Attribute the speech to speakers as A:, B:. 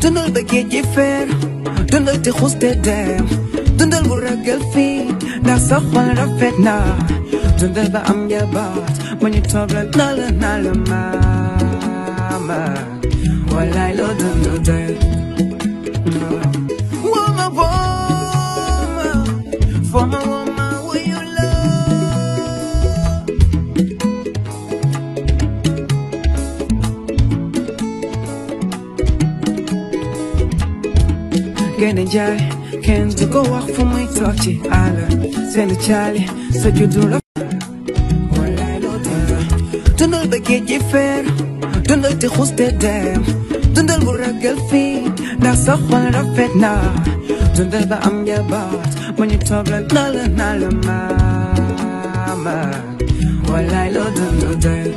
A: dundal ba géej gi feer dundal te xuste dem dundal bu ragal fii ndax sa xol rafet na dundal ba am njaboot ma ñu toog la naa la maama wallaay loo dundal wooma wooma wooma wuyu la gën a jaay kenn du ko wax fu muy toog ci àll seen caali sa juddu la wallaay loo dundal ba géej gi feer dundal te xuste dem dundal bu ragal fii ndax sa xol rafet na dundal ba am njaboot ma ñu toog la naa la maama wallaay loo dundal